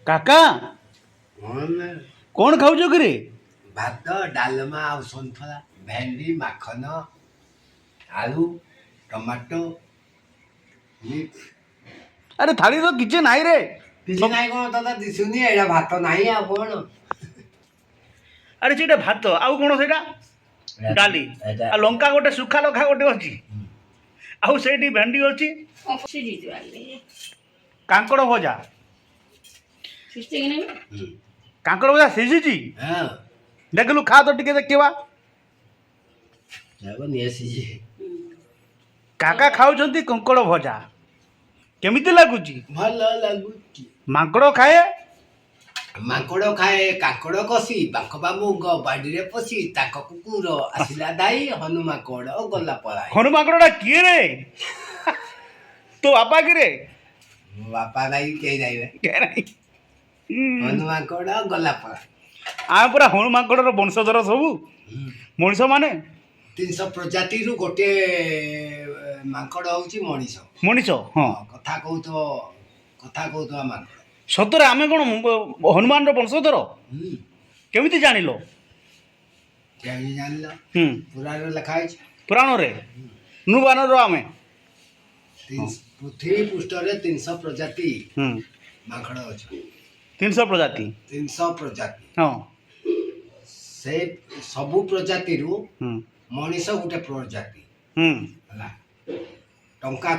କାକା କ'ଣ ଖାଉଛ କିରେ? ଭାତ ଡାଲମା ଆଉ ସନ୍ତୁଳା ଭେଣ୍ଡି ମାଖନ ଆଳୁ ଟମାଟୋ ମିକ୍ସ। ଆରେ ଥାଳି ତ କିଛି ନାହିଁ ରେ। କିଛି ନାହିଁ କ'ଣ ତତେ ଦିଶୁନି? ଏଇଟା ଭାତ ନାହିଁ ଆଉ କ'ଣ? ଆରେ ସେଇଟା ଭାତ ଆଉ କ'ଣ ସେଇଟା? ଡାଲି ଆଉ ଲଙ୍କା ଗୋଟେ ଶୁଖା ଲଙ୍କା ଗୋଟେ ଅଛି ଆଉ ସେଇଠି ଭେଣ୍ଡି ଅଛି କାଙ୍କଡ଼ ଭଜା। କାଙ୍କଡ଼ ଭଜା ସିଝିଛି? ଦେଖିଲୁ ଖା ତ ଟିକେ ଦେଖିବା। କାକା ଖାଉଛନ୍ତି କଙ୍କଡ଼ ଭଜା, କେମିତି ଲାଗୁଛି? ଭଲ ଲାଗୁଛି। ମାଙ୍କଡ଼ ଖାଏ? ମାଙ୍କଡ଼ ଖାଏ କାଙ୍କଡ଼ କଷି ବାଖବା ମୁଗ ବାଡ଼ିରେ ପଶି ତାକ କୁକୁର ଆସିଲା ଦାଇ ହନୁ ମାଙ୍କଡ଼ ଗଲା ପଳାଇ। ହନୁ ମାଙ୍କଡ଼ଟା କିଏ ରେ? ତୋ ବାପା କିରେ? ମୋ ବାପା ନାହିଁ କେହି ନାହିଁ। ନାହିଁ। ହନୁ ମାଙ୍କଡ଼ ଗଲା ପଳାଇ। ଆମେ ପୁରା ହନୁ ମାଙ୍କଡ଼ର ବଂଶଧର ସବୁ ମଣିଷ ମାନେ। 300 ପ୍ରଜାତିରୁ ଗୋଟିଏ ମାଙ୍କଡ଼ ହଉଛି ମଣିଷ। ମଣିଷ? ହଁ। କଥା କହୁଥିବା ମାଙ୍କଡ଼। ସତରେ ଆମେ କ'ଣ ହନୁମାନର ବଂଶଧର? କେମିତି ଜାଣିଲ? କେମିତି ଜାଣିଲ? ପୁରାଣରେ ଲେଖା ହେଇଛି। ପୁରାଣରେ? ନୃବାନର ଆମେ ପୃଥିବୀ ପୃଷ୍ଠରେ 300 ପ୍ରଜାତି ମାଙ୍କଡ଼ ଅଛନ୍ତି। 300 ପ୍ରଜାତି? 300 ପ୍ରଜାତି। ହଁ। ସେ ସବୁ ପ୍ରଜାତିରୁ ମଣିଷ ଗୋଟେ ପ୍ରଜାତି ହେଲା। ଟଙ୍କା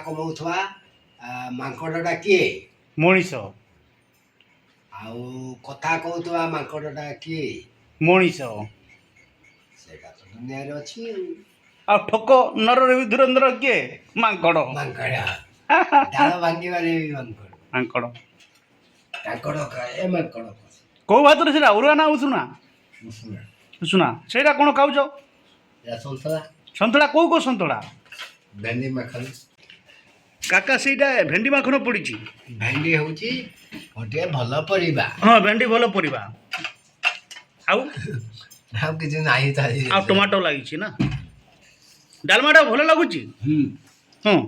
କମଉଥିବା ମାଙ୍କଡ଼ଟା କିଏ? ମଣିଷ। ଆଉ କଥା କହୁଥିବା ମାଙ୍କଡ଼ଟା କିଏ? ମଣିଷ। ସେଇଟା ତ ଦୁନିଆରେ ଅଛି। ଆଉ ଠକ ନରରେ ବି ଧୁରନ୍ଧର କିଏ? ମାଙ୍କଡ଼। ମାଙ୍କଡ଼ ଡାଳ ଭାଙ୍ଗିବାରେ ବି ମାଙ୍କଡ଼। ମାଙ୍କଡ଼। କାଙ୍କଡ଼ ଖାଏ ମାଙ୍କଡ଼। କୋଉ ଭାତରେ ସେଇଟା ଅରୁଆ ନା ଉଷୁନା? ଉଷୁନା। ସେଇଟା କ'ଣ ଖାଉଛ? ସନ୍ତୁଳା। ସନ୍ତୁଳା କୋଉ କୋଉ ସନ୍ତୁଳା? ଭେଣ୍ଡି ମାଖନ। କାକା ସେଇଟା ଭେଣ୍ଡି ମାଖନ ପଡ଼ିଛି? ଭେଣ୍ଡି ହେଉଛି ଗୋଟିଏ ଭଲ ପରିବା। ହଁ ଭେଣ୍ଡି ଭଲ ପରିବା। ଆଉ ଆଉ କିଛି ନାହିଁ ତା ଦେହରେ। ଆଉ ଟମାଟୋ ଲାଗିଛି ନା? ଡାଲମାଟା ଭଲ ଲାଗୁଛି? ହଁ।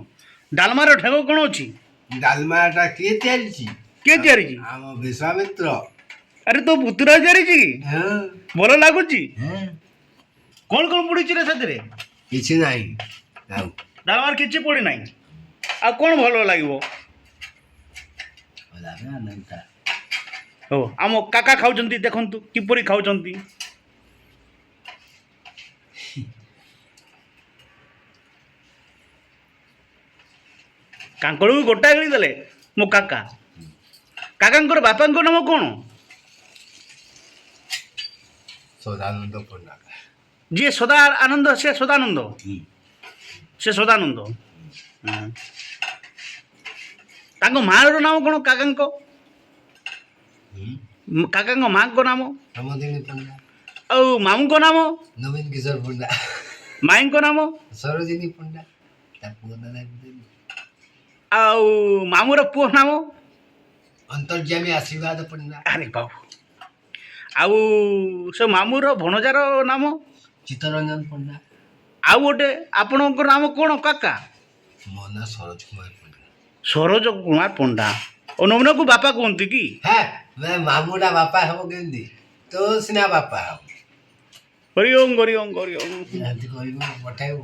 ଡାଲମାର ଢେଗ କ'ଣ ଅଛି? ଡାଲମାଟା କିଏ ତିଆରିଛି? କିଏ ତିଆରିଛି? ଆମ ବିଶ୍ୱାମିତ୍ର। ଆରେ ତୋ ପୁତୁରା ତିଆରିଛି କି? ଭଲ ଲାଗୁଛି? କ'ଣ କ'ଣ ପଡ଼ିଛି ରେ ସେଥିରେ? କିଛି ନାହିଁ। ଆଉ ଡାଲମାର କିଛି ପଡ଼ି ନାହିଁ। ଆଉ କ'ଣ ଭଲ ଲାଗିବ? ହଉ ଆମ କାକା ଖାଉଛନ୍ତି, ଦେଖନ୍ତୁ କିପରି ଖାଉଛନ୍ତି। କାଙ୍କଡ଼କୁ ଗୋଟା ଗିଳି ଦେଲେ ମୋ କାକା। କାକାଙ୍କର ବାପାଙ୍କ ନାମ କ'ଣ? ସଦାନନ୍ଦ ପଣ୍ଡା। ଯିଏ ସଦା ଆନନ୍ଦ ସେ ସଦାନନ୍ଦ? ସେ ସଦାନନ୍ଦ। ତାଙ୍କ ମାଆର ନାମ କ'ଣ କାକାଙ୍କ? କାକାଙ୍କ ମାଆଙ୍କ ନାମ? ପ୍ରମୋଦିନୀ ପଣ୍ଡା। ଆଉ ମାମୁଁଙ୍କ ନାମ? ନବୀନ କିଶୋର ପଣ୍ଡା। ମାଇଙ୍କ ନାମ? ସରୋଜିନୀ ପଣ୍ଡା। ତା ପୁଅ ନାଁ ଆଉ ମାମୁଁର ପୁଅ ନାମ? ଅନ୍ତର୍ଯାମୀ ଆଶୀର୍ବାଦ ପଣ୍ଡା। ଆରେ ବାବୁ। ଆଉ ସେ ମାମୁଁର ଭଣଜାର ନାମ? ଚିତ୍ତରଞ୍ଜନ ପଣ୍ଡା। ଆଉ ଗୋଟେ ଆପଣଙ୍କ ନାମ କ'ଣ କାକା? ମୋ ନାଁ ସରୋଜ କୁମାର ପଣ୍ଡା। ସରୋଜ କୁମାର ପଣ୍ଡା। ଓ ନବୀନକୁ ବାପା କୁହନ୍ତି କି? ହେ ମାମୁଁଟା ବାପା ହେବ କେମିତି? ତୋ ସିନା ବାପା ହେବ। ହରି ଓମ୍ ହରି ଓମ୍ ହରି ଓମ୍। ଏମିତି କହିବୁ ପଠେଇବୁ।